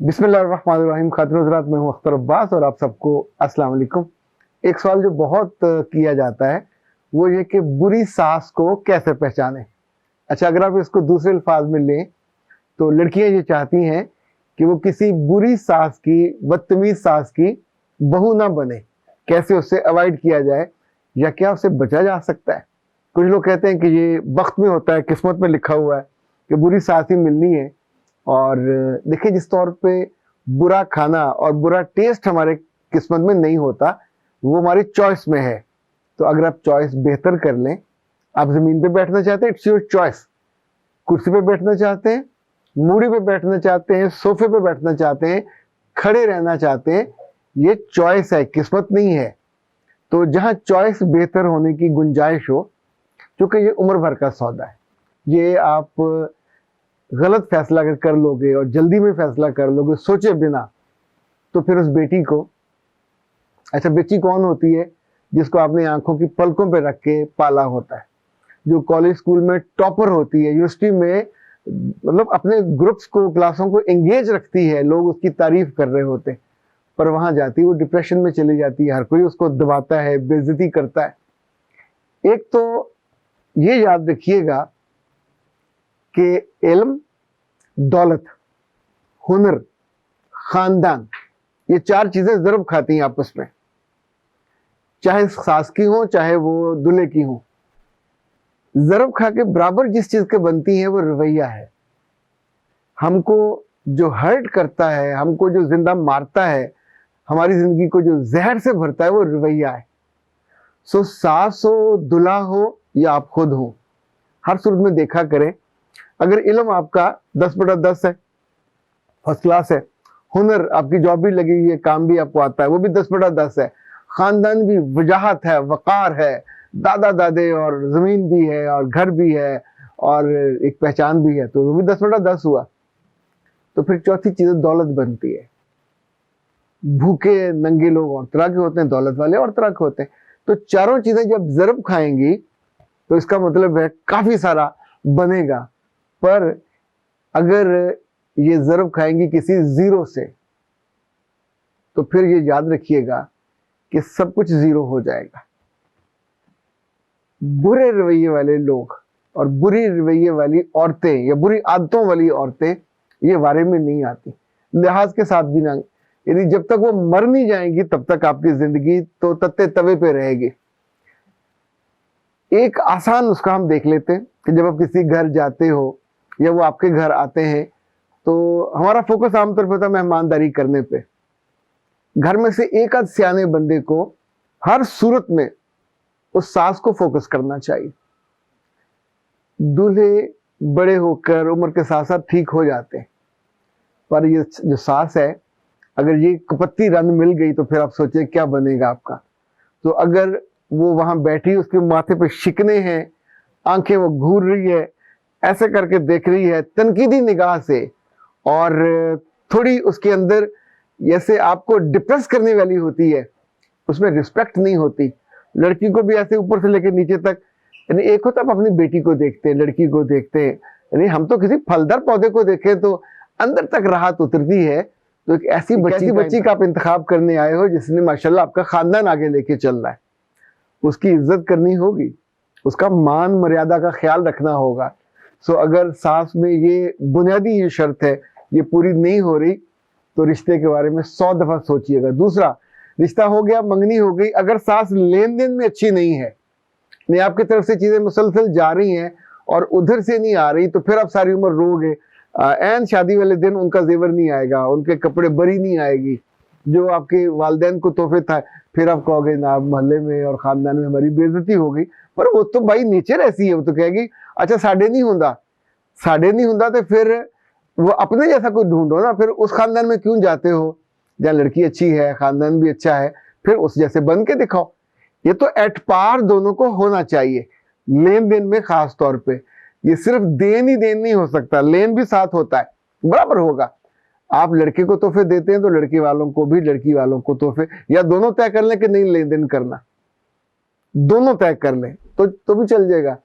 बिस्मिल्लाहिर्रहमानिर्रहीम। खातिन हज़रात, मैं हूं अख्तर अब्बास और आप सबको अस्सलाम वालेकुम। एक सवाल जो बहुत किया जाता है वो ये कि बुरी सास को कैसे पहचानें। अच्छा, अगर आप इसको दूसरे अल्फाज में लें तो लड़कियां ये चाहती हैं कि वो किसी बुरी सास की, बदतमीज सास की बहू ना बने। कैसे उससे अवॉइड किया जाए या क्या उससे बचा जा सकता है। कुछ लोग कहते हैं कि ये वक्त में होता है, किस्मत में लिखा हुआ है कि बुरी सास ही मिलनी है। और देखिए, जिस तौर पे बुरा खाना और बुरा टेस्ट हमारे किस्मत में नहीं होता, वो हमारी चॉइस में है। तो अगर आप चॉइस बेहतर कर लें, आप जमीन पे बैठना चाहते हैं, इट्स योर चॉइस। कुर्सी पे बैठना चाहते हैं, मूड़ी पे बैठना चाहते हैं, सोफे पे बैठना चाहते हैं, खड़े रहना चाहते हैं, ये चॉइस है, किस्मत नहीं है। तो जहां चॉइस बेहतर होने की गुंजाइश हो, क्योंकि ये उम्र भर का सौदा है, ये आप गलत फैसला अगर कर लोगे और जल्दी में फैसला कर लोगे सोचे बिना, तो फिर उस बेटी को, अच्छा बेटी कौन होती है? जिसको आपने आंखों की पलकों पे रख के पाला होता है, जो कॉलेज स्कूल में टॉपर होती है, यूनिवर्सिटी में मतलब अपने ग्रुप्स को, क्लासों को एंगेज रखती है, लोग उसकी तारीफ कर रहे होते हैं, पर वहां जाती है वो डिप्रेशन में चली जाती है, हर कोई उसको दबाता है, बेइज्जती करता है। एक तो ये याद रखिएगा कि इल्म, दौलत, हुनर, खानदान, ये चार चीजें जरूर खाती हैं आपस में, चाहे सास की हो चाहे वो दूल्हे की हो। जरब खा के बराबर जिस चीज के बनती है वो रवैया है। हमको जो हर्ट करता है, हमको जो जिंदा मारता है, हमारी जिंदगी को जो जहर से भरता है, वो रवैया है। सो सास हो, दूल्हा हो या आप खुद हो, हर सूरत में देखा करें, अगर इल्म आपका 10/10 है, फर्स्ट क्लास है, हुनर आपकी जॉब भी लगी हुई है, काम भी आपको आता है, वो भी 10/10 है, खानदान भी वजाहत है, वकार है, दादा दादे और जमीन भी है और घर भी है और एक पहचान भी है, तो वो भी 10/10 हुआ। तो फिर चौथी चीज दौलत बनती है। भूखे नंगे लोग और तरह के होते हैं, दौलत वाले और तरह के होते हैं। तो चारों चीजें जब जरब खाएंगी तो इसका मतलब है काफी सारा बनेगा। पर अगर ये जरब खाएंगी किसी जीरो से, तो फिर ये याद रखिएगा कि सब कुछ जीरो हो जाएगा। बुरे रवैये वाले लोग और बुरी रवैये वाली औरतें या बुरी आदतों वाली औरतें ये बारे में नहीं आती, लिहाज के साथ भी ना। यदि जब तक वो मर नहीं जाएंगी तब तक आपकी जिंदगी तो तत्ते तवे पे रहेगी। एक आसान उसका हम देख लेते हैं कि जब आप किसी घर जाते हो या वो आपके घर आते हैं, तो हमारा फोकस आमतौर पर होता है मेहमानदारी करने पे। घर में से एक आध सियाने बंदे को हर सूरत में उस सास को फोकस करना चाहिए। दूल्हे बड़े होकर उम्र के साथ साथ ठीक हो जाते हैं, पर ये जो सास है, अगर ये कपत्ती रन मिल गई तो फिर आप सोचिए क्या बनेगा आपका। तो अगर वो वहां बैठी, उसके माथे पे शिकने हैं, आंखें वो घूर रही है, ऐसे करके देख रही है तनकीदी निगाह से, और थोड़ी उसके अंदर जैसे आपको डिप्रेस करने वाली होती है, उसमें रिस्पेक्ट नहीं होती। लड़की को भी ऐसे ऊपर से लेकर नीचे तक, यानी एक होता आप अपनी बेटी को देखते हैं, लड़की को देखते हैं, यानी हम तो किसी फलदार पौधे को देखें तो अंदर तक राहत उतरती है। तो एक ऐसी बच्ची का आप इंतखाब करने आए हो जिसने माशाल्लाह आपका खानदान आगे लेके चल रहा है, उसकी इज्जत करनी होगी, उसका मान मर्यादा का ख्याल रखना होगा। सो अगर सास में ये बुनियादी ये शर्त है, ये पूरी नहीं हो रही, तो रिश्ते के बारे में 100 दफा सोचिएगा। दूसरा, रिश्ता हो गया, मंगनी हो गई, अगर सास लेन देन में अच्छी नहीं है, नहीं आपकी तरफ से चीजें मुसलसल जा रही हैं और उधर से नहीं आ रही, तो फिर आप सारी उम्र रोगे। एन शादी वाले दिन उनका जेवर नहीं आएगा, उनके कपड़े बरी नहीं आएगी, जो आपके वालदेन को तोहफे था, फिर आप कहोगे ना मोहल्ले में और खानदान में हमारी बेइज्जती हो गई। पर वो तो भाई नेचर ऐसी है, वो तो कहेगी अच्छा साढ़े नहीं होता, तो फिर वो अपने जैसा कोई ढूंढो ना, फिर उस खानदान में क्यों जाते हो जहाँ लड़की अच्छी है, खानदान भी अच्छा है, फिर उस जैसे बन के दिखाओ। ये तो एट पार दोनों को होना चाहिए, लेन देन में खास तौर पे। ये सिर्फ देन ही देन नहीं हो सकता, लेन भी साथ होता है, बराबर होगा। आप लड़के को तोहफे देते हैं तो लड़के वालों को भी लड़की वालों को तोहफे, या दोनों तय कर लें कि नहीं लेन देन करना, दोनों तय कर लें तो भी चल जाएगा।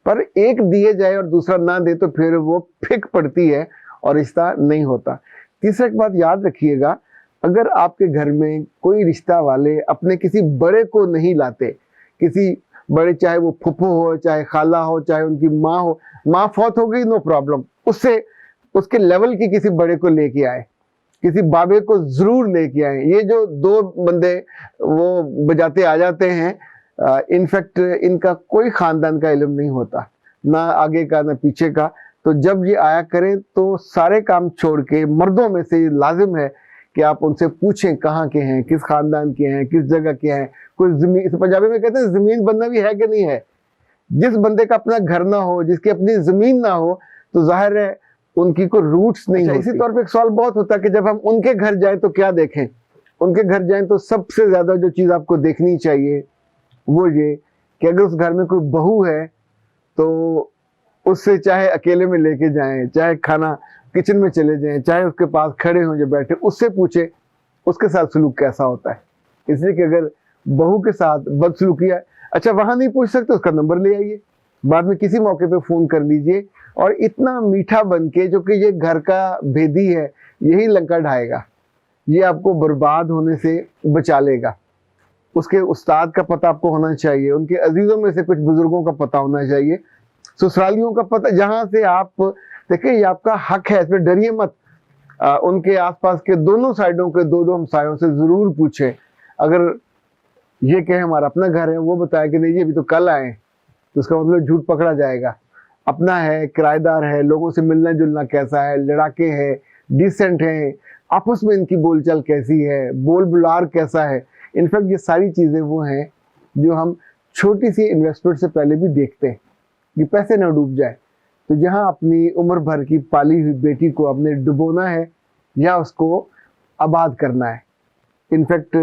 पर एक दिए जाए और दूसरा ना दे तो फिर वो फिक पड़ती है और रिश्ता नहीं होता। तीसरा एक बात याद रखिएगा, अगर आपके घर में कोई रिश्ता वाले अपने किसी बड़े को नहीं लाते, किसी बड़े, चाहे वो फुफ्फो हो, चाहे खाला हो, चाहे उनकी माँ हो, माँ फौत हो गई नो प्रॉब्लम, उससे उसके लेवल की किसी बड़े को लेके आए, किसी बाबे को जरूर लेके आए। ये जो दो बंदे वो बजाते आ जाते हैं, इनफैक्ट इनका कोई खानदान का इल्म नहीं होता, ना आगे का ना पीछे का। तो जब ये आया करें तो सारे काम छोड़ के, मर्दों में से लाजिम है कि आप उनसे पूछें कहाँ के हैं, किस खानदान के हैं, किस जगह के हैं, कोई जमीन, पंजाबी में कहते हैं जमीन बंदा भी है कि नहीं है। जिस बंदे का अपना घर ना हो, जिसकी अपनी जमीन ना हो, तो जाहिर है उनकी कोई रूट्स नहीं होती। इसी तौर पे एक सवाल बहुत होता है कि जब हम उनके घर जाएं तो क्या देखें। उनके घर जाएं तो सबसे ज्यादा जो चीज आपको देखनी चाहिए वो ये कि अगर उस घर में कोई बहू है तो उससे चाहे अकेले में लेके जाएं, चाहे खाना किचन में चले जाएं, चाहे उसके पास खड़े हों जो बैठे, उससे पूछे उसके साथ सलूक कैसा होता है। इसलिए कि अगर बहू के साथ बदसलूकिया, अच्छा वहां नहीं पूछ सकते, उसका नंबर ले आइए, बाद में किसी मौके पे फोन कर लीजिए, और इतना मीठा बन के, जो कि ये घर का भेदी है, यही लंका ढाएगा, ये आपको बर्बाद होने से बचा लेगा। उसके उस्ताद का पता आपको होना चाहिए, उनके अजीजों में से कुछ बुजुर्गों का पता होना चाहिए, ससुरालियों का पता, जहां से आप देखिए ये आपका हक है, इसमें डरिए मत। उनके आसपास के दोनों साइडों के दो दो हमसायों से जरूर पूछें। अगर ये कहे हमारा अपना घर है, वो बताया कि नहीं जी अभी तो कल आए, तो उसका मतलब झूठ पकड़ा जाएगा। अपना है, किराएदार है, लोगों से मिलना जुलना कैसा है, लड़ाके है, डिसेंट है, आपस में इनकी बोलचाल कैसी है, बोल बुलार कैसा है। इनफैक्ट ये सारी चीजें वो हैं जो हम छोटी सी इन्वेस्टमेंट से पहले भी देखते हैं कि पैसे ना डूब जाए। तो जहां अपनी उम्र भर की पाली हुई बेटी को अपने डुबोना है या उसको आबाद करना है। इनफैक्ट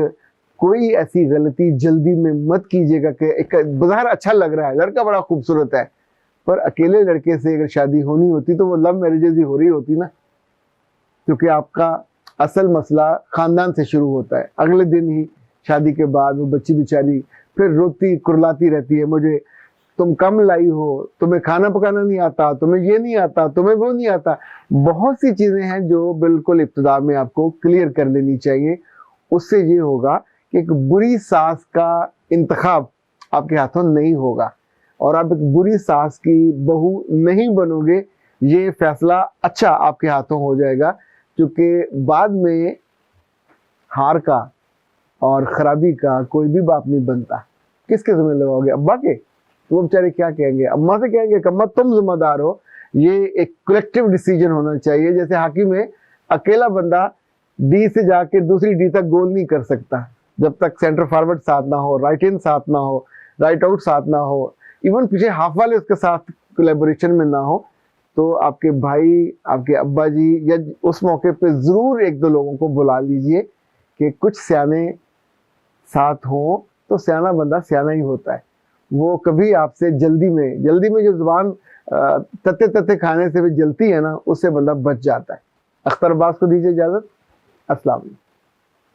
कोई ऐसी गलती जल्दी में मत कीजिएगा कि एक बाहर अच्छा लग रहा है, लड़का बड़ा खूबसूरत है, पर अकेले लड़के से अगर शादी होनी होती तो वो लव मैरिजेज ही हो रही होती ना, क्योंकि आपका असल मसला खानदान से शुरू होता है। अगले दिन ही शादी के बाद वो बच्ची बेचारी फिर रोती कुरलाती रहती है, मुझे तुम कम लाई हो, तुम्हें खाना पकाना नहीं आता, तुम्हें ये नहीं आता, तुम्हें वो नहीं आता। बहुत सी चीजें हैं जो बिल्कुल इब्तिदा में आपको क्लियर कर लेनी चाहिए। उससे ये होगा कि एक बुरी सास का इंतखाब आपके हाथों नहीं होगा और आप एक बुरी सास की बहू नहीं बनोगे। ये फैसला अच्छा आपके हाथों हो जाएगा, क्योंकि बाद में हार का और खराबी का कोई भी बाप नहीं बनता। किसके जिम्मे लगाओगे? अब्बा के? तो वो बेचारे क्या कहेंगे? अम्मा से कहेंगे कि अम्मा तुम जिम्मेदार हो। ये एक कलेक्टिव डिसीजन होना चाहिए। जैसे हॉकी में अकेला बंदा डी से जाके दूसरी डी तक गोल नहीं कर सकता जब तक सेंटर फॉरवर्ड साथ ना हो, राइट इन साथ ना हो, राइट आउट साथ ना हो, इवन पीछे हाफ वाले उसके साथ कोलैबोरेशन में ना हो। तो आपके भाई, आपके अब्बा जी, या उस मौके पे जरूर एक दो लोगों को बुला लीजिए कि कुछ सियाने साथ हो, तो सियाना बंदा सियाना ही होता है। वो कभी आपसे जल्दी में जो जुबान तत्ते तत्ते खाने से भी जलती है ना, उससे बंदा बच जाता है। अख्तर अब्बास को दीजिए इजाजत। अस्सलाम वालेकुम।